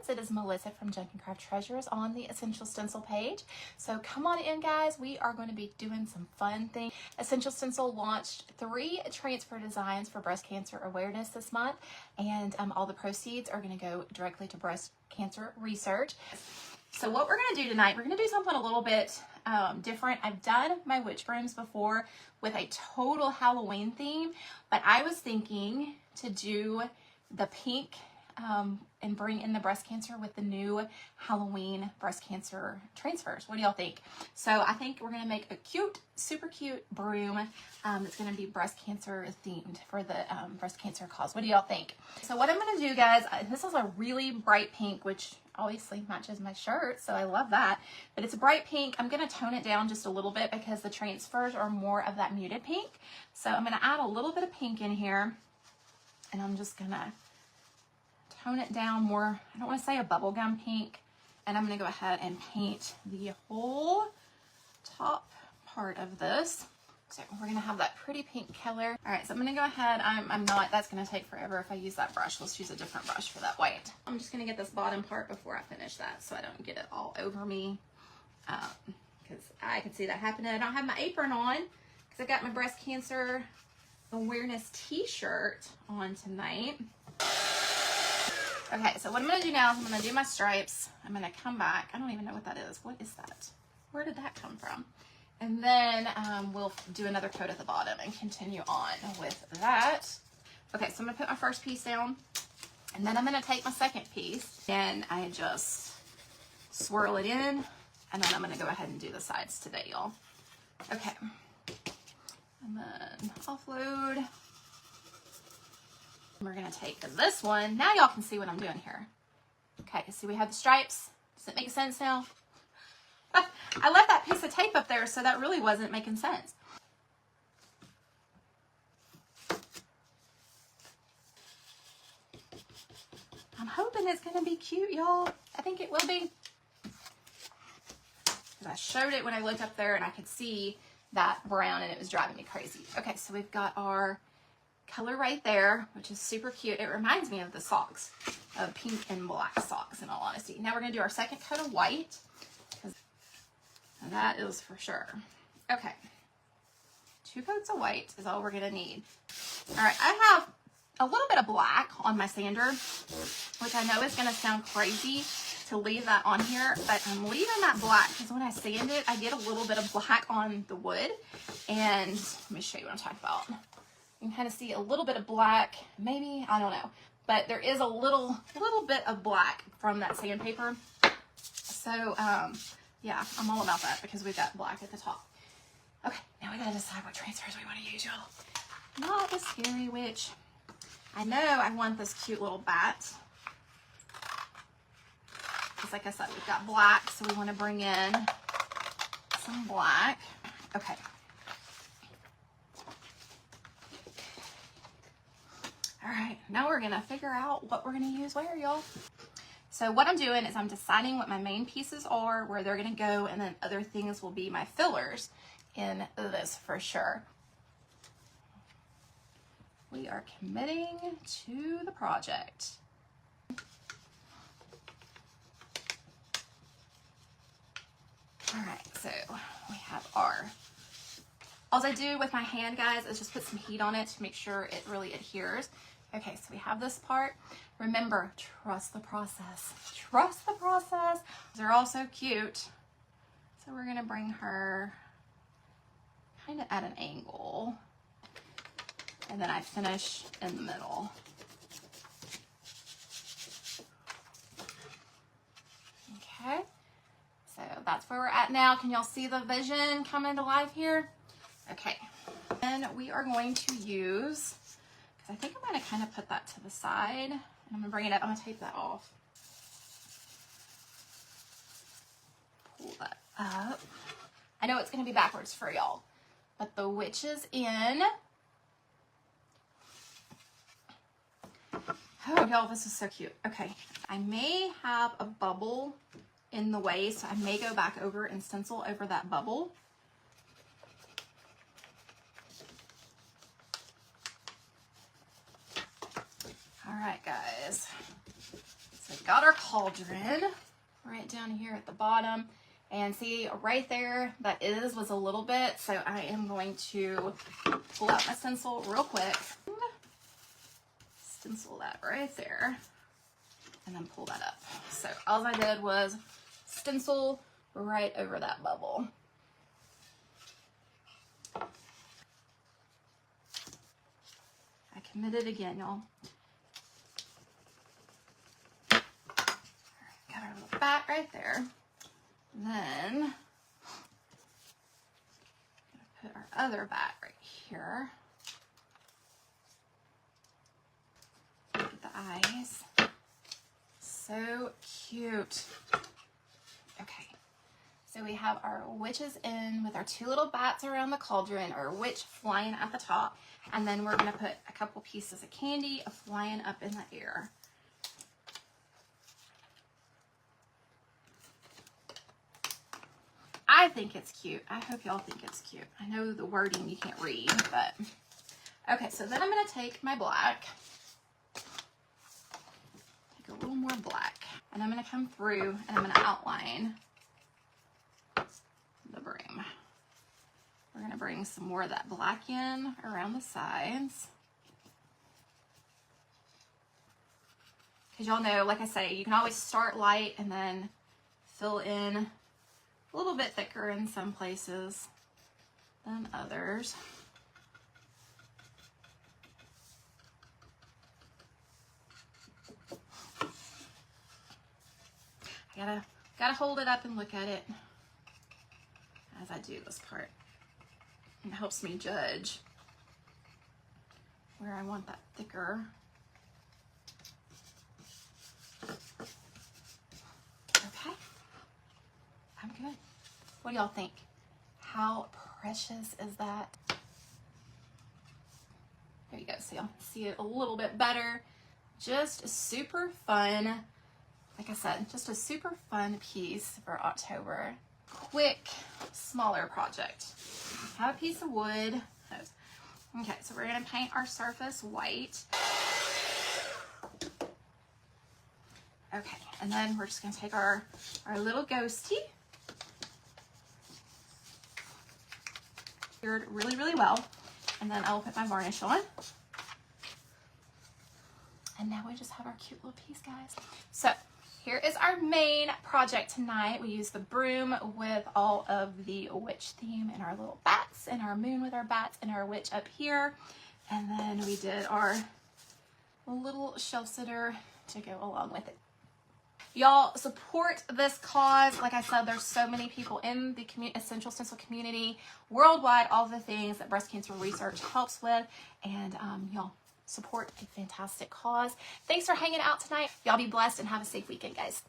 Heartfelts. It is Melissa from Junk and Craft Treasures on the Essential Stencil page. So come on in, guys. We are going to be doing some fun things. Essential Stencil launched 3 transfer designs for breast cancer awareness this month, and all the proceeds are going to go directly to breast cancer research. So what we're going to do tonight, we're going to do something a little bit different. I've done my witch brooms before with a total Halloween theme, but I was thinking to do the pink and bring in the breast cancer with the new Halloween breast cancer transfers. What do y'all think? So I think we're going to make a cute, super cute broom that's going to be breast cancer themed for the breast cancer cause. What do y'all think? So what I'm going to do, guys, this is a really bright pink, which obviously matches my shirt, so I love that. But it's a bright pink. I'm going to tone it down just a little bit because the transfers are more of that muted pink. So I'm going to add a little bit of pink in here, and I'm just going to tone it down more. I don't want to say a bubblegum pink. And I'm going to go ahead and paint the whole top part of this. So we're going to have that pretty pink color. All right, so I'm going to go ahead. I'm not, that's going to take forever if I use that brush. Let's use a different brush for that white. I'm just going to get this bottom part before I finish that so I don't get it all over me. Because I can see that happening. I don't have my apron on because I got my breast cancer awareness t-shirt on tonight. Okay, so what I'm going to do now is I'm going to do my stripes. I'm going to come back. I don't even know what that is. What is that? Where did that come from? And then we'll do another coat at the bottom and continue on with that. Okay, so I'm going to put my first piece down. And then I'm going to take my second piece. And I just swirl it in. And then I'm going to go ahead and do the sides today, y'all. Okay. And then offload. We're going to take this one. Now y'all can see what I'm doing here. Okay, so we have the stripes. Does it make sense now? I left that piece of tape up there, so that really wasn't making sense. I'm hoping it's going to be cute, y'all. I think it will be. I showed it when I looked up there, and I could see that brown, and it was driving me crazy. Okay, so we've got our color right there, which is super cute. It reminds me of the socks, of pink and black socks, in all honesty. Now we're going to do our second coat of white. That is for sure. Okay. 2 coats of white is all we're going to need. All right, I have a little bit of black on my sander, which I know is going to sound crazy to leave that on here, but I'm leaving that black because when I sand it, I get a little bit of black on the wood. And let me show you what I'm talking about. You can kind of see a little bit of black, maybe, I don't know, but there is a little bit of black from that sandpaper. So, yeah, I'm all about that because we've got black at the top. Okay, now we gotta decide what transfers we want to use, y'all. Not the scary witch. I know I want this cute little bat. Because like I said, we've got black, so we want to bring in some black. Okay. All right, now we're gonna figure out what we're gonna use where, y'all. So what I'm doing is I'm deciding what my main pieces are, where they're gonna go, and then other things will be my fillers in this for sure. We are committing to the project. All right, so we have our, all I do with my hand, guys, is just put some heat on it to make sure it really adheres. Okay, so we have this part. Remember, trust the process. Trust the process. They're all so cute. So we're gonna bring her kind of at an angle. And then I finish in the middle. Okay, so that's where we're at now. Can y'all see the vision coming to life here? Okay, and we are going to use, I think I'm going to kind of put that to the side, and I'm going to bring it up. I'm going to tape that off. Pull that up. I know it's going to be backwards for y'all, but the witch is in. Oh, y'all, this is so cute. Okay, I may have a bubble in the way, so I may go back over and stencil over that bubble. All right, guys. So we got our cauldron right down here at the bottom. And see right there, that was a little bit. So I am going to pull out my stencil real quick. Stencil that right there. And then pull that up. So all I did was stencil right over that bubble. I committed again, y'all. Got our little bat right there. Then, I'm going to put our other bat right here. Look at the eyes. So cute. Okay, so we have our witches in with our two little bats around the cauldron, or witch flying at the top. And then we're going to put a couple pieces of candy flying up in the air. I think it's cute. I hope y'all think it's cute. I know the wording you can't read, but okay, so then I'm going to take my black, take a little more black, and I'm going to come through and I'm going to outline the broom. We're going to bring some more of that black in around the sides. Because y'all know, like I say, you can always start light and then fill in a little bit thicker in some places than others. I gotta hold it up and look at it as I do this part. It helps me judge where I want that thicker. Okay. I'm good. What do y'all think? How precious is that? There you go. So y'all see it a little bit better. Just super fun. Like I said, just a super fun piece for October. Quick, smaller project. Have a piece of wood. Okay, so we're going to paint our surface white. Okay, and then we're just going to take our little ghosty. Cured really, really well. And then I'll put my varnish on. And now we just have our cute little piece, guys. So here is our main project tonight. We used the broom with all of the witch theme and our little bats, and our moon with our bats, and our witch up here. And then we did our little shelf sitter to go along with it. Y'all support this cause. Like I said, there's so many people in the Essential Stencil community worldwide, all the things that breast cancer research helps with, and y'all support a fantastic cause. Thanks for hanging out tonight. Y'all be blessed and have a safe weekend, guys.